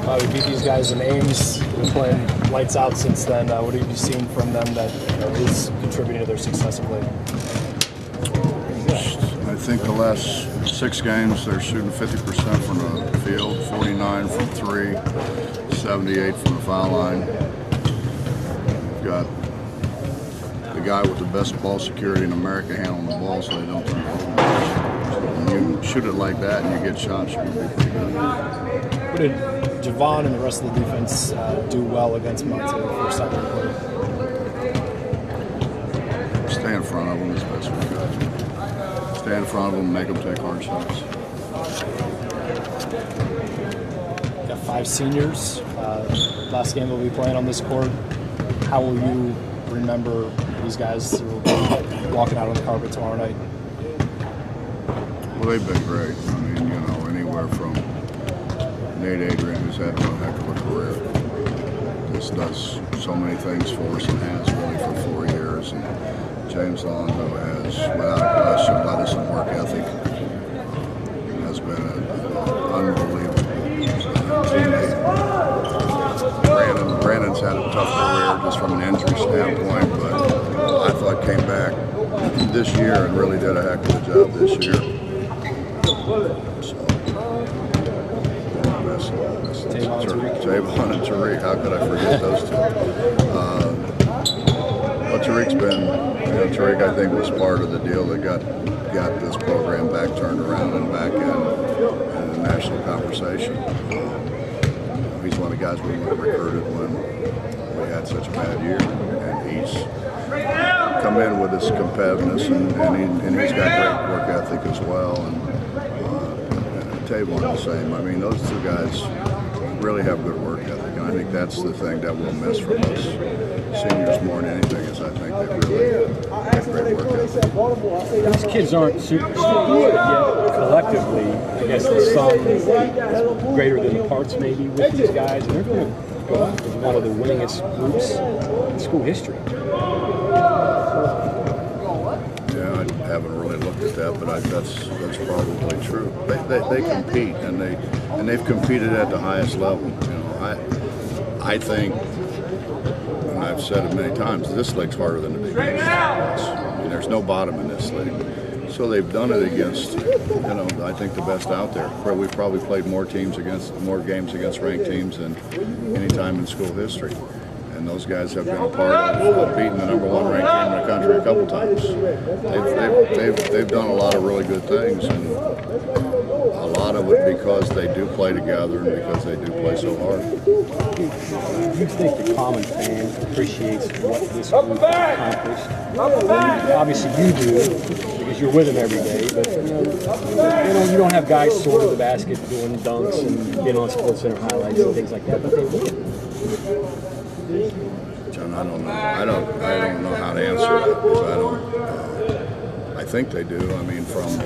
We beat these guys in Ames. We've been playing lights out since then. What have you seen from them that is contributing to their success of late? I think the last 6 games they're shooting 50% from the field, 49 from 3, 78 from the foul line. We've got the guy with the best ball security in America handling the ball so they don't turn it over. When you shoot it like that and you get shots, you're going to be pretty good. What did Javon and the rest of the defense do well against Monte the first time they played? Stay in front of them as best we could. Stay in front of them, make them take hard shots. Got 5 seniors. Last game they'll be playing on this court. How will you remember these guys who will be walking out on the carpet tomorrow night? Well, they've been great. I mean, anywhere from Nate Adrian, who's had one heck of a career, just does so many things for us and has really for 4 years. And James Long, who has, without question, led us in work ethic, has been an unbelievable teammate. Brandon's had a tough career just from an injury standpoint, but I thought came back this year and really did a heck of a job this year. Tavon and Tariq, how could I forget those two? Well, Tariq's been, Tariq I think was part of the deal that got this program back turned around and back in the national conversation. He's one of the guys we recruited when we had such a bad year, and he's come in with his competitiveness and he's got great work ethic as well. And Tavon the same. I mean, those 2 guys really have good work ethic, and I think that's the thing that we'll miss from us seniors more than anything is I think they really have great work ethic. These kids aren't superstars, yet collectively, I guess the sum is greater than the parts maybe with these guys, and they're going to go up as one of the winningest groups in school history. Yeah, I haven't really looked at that, but that's probably true. They compete, and they've competed at the highest level. I think, and I've said it many times, this league's harder than the Big East. I mean, there's no bottom in this league. So they've done it against, I think the best out there. We've probably played more games against ranked teams than any time in school history. And those guys have been a part of beating the #1 ranked team in the country a couple times. They've done a lot of really good things, and a lot of it because they do play together and because they do play so hard. Do you think the common fan appreciates what this group accomplished? Obviously you do, because you're with them every day, but you don't have guys sorting the basket doing dunks and being on SportsCenter highlights and things like that, but they win. John, I don't know. I don't know how to answer that because I think they do. I mean, from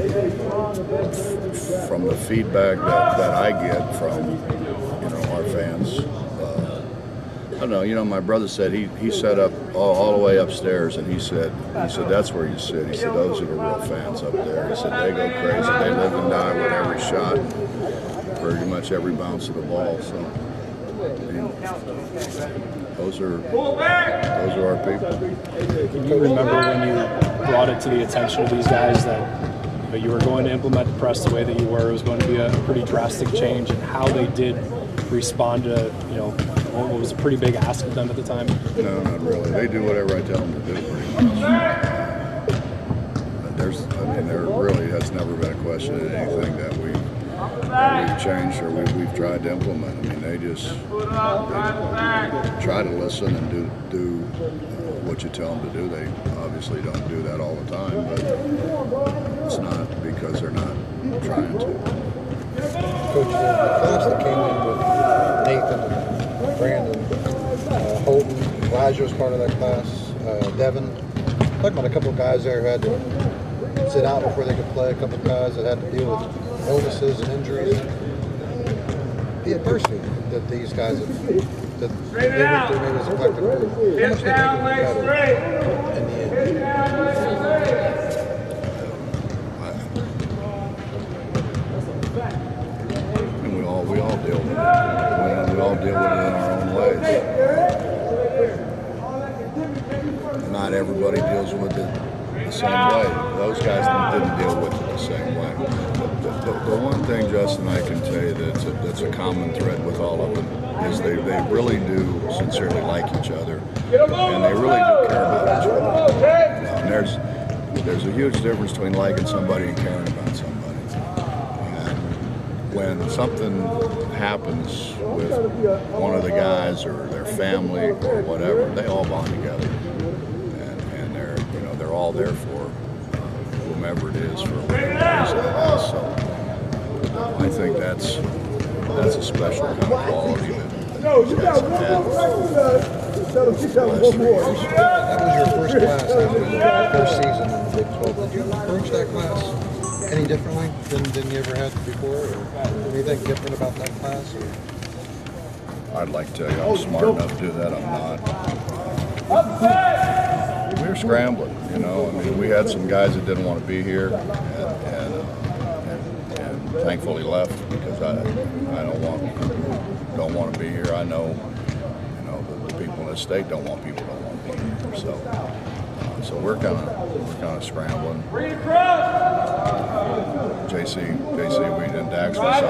the feedback that I get from our fans. I don't know. My brother said he set up all the way upstairs, and he said that's where you sit. He said those are the real fans up there. He said they go crazy. They live and die with every shot, pretty much every bounce of the ball. So. Those are our people. Can you remember when you brought it to the attention of these guys that you were going to implement the press the way that you were? It was going to be a pretty drastic change, and how they did respond to what was a pretty big ask of them at the time? No, not really. They do whatever I tell them to do, pretty much. There really has never been a question in anything that we've changed or we've tried to implement. I mean, they try to listen and do what you tell them to do. They obviously don't do that all the time, but it's not because they're not trying to. Coach, the class that came in with Nathan, Brandon, Holton, Elijah was part of that class, Devin. Talking about a couple of guys there who had to sit out before they could play, a couple of guys that had to deal with illnesses and injuries. The adversity that these guys have, that they went through maybe as a collective group. How much do you think it better in the end? And we all deal with it. everybody deals with it the same way. Those guys didn't deal with it the same way. The one thing, Justin, I can tell you that's a common thread with all of them is they really do sincerely like each other, and they really do care about each other. And there's a huge difference between liking somebody and caring about somebody. And when something happens with one of the guys or their family or whatever, they all bond together, and they're all there for whomever it is for whatever reason it is. So I think that's a special kind of quality that these guys have had for the last 3 years. That was your first class after the first season in the Big 12. Did you approach that class any differently than you ever had before? Or anything different about that class? Or? I'd like to tell you I'm smart enough to do that. I'm not. We were scrambling, I mean, we had some guys that didn't want to be here, and thankfully left because I don't want to be here. I know, the people in the state don't want to be here. So we're kind of scrambling. JC, we didn't actually sign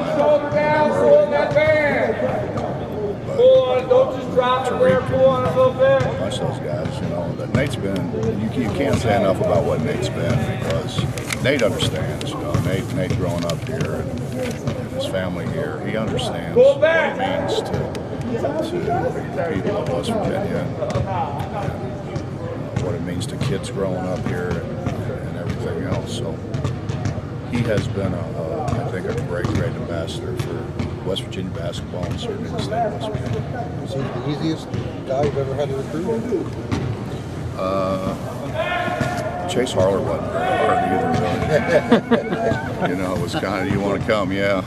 Don't just drop it there, pull on a little bit. Bunch of those guys, that Nate's been. You can't say enough about what Nate's been because Nate understands. Nate growing up here and his family here, he understands what it means to the people of West Virginia and what it means to kids growing up here and everything else. So he has been, I think, a great ambassador for West Virginia basketball and certainly the state of West Virginia. Is he the easiest guy you've ever had to recruit? Chase Harler wasn't very hard either, really. It was kind of, you want to come, yeah.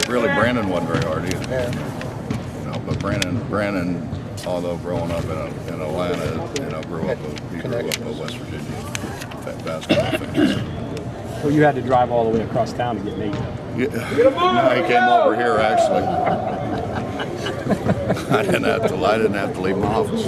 Really, Brandon wasn't very hard either. Yeah. But Brandon, although growing up in Atlanta, grew up a West Virginia basketball fan. So you had to drive all the way across town to get Nate. Yeah. No, he came over here actually. I didn't have to leave my office.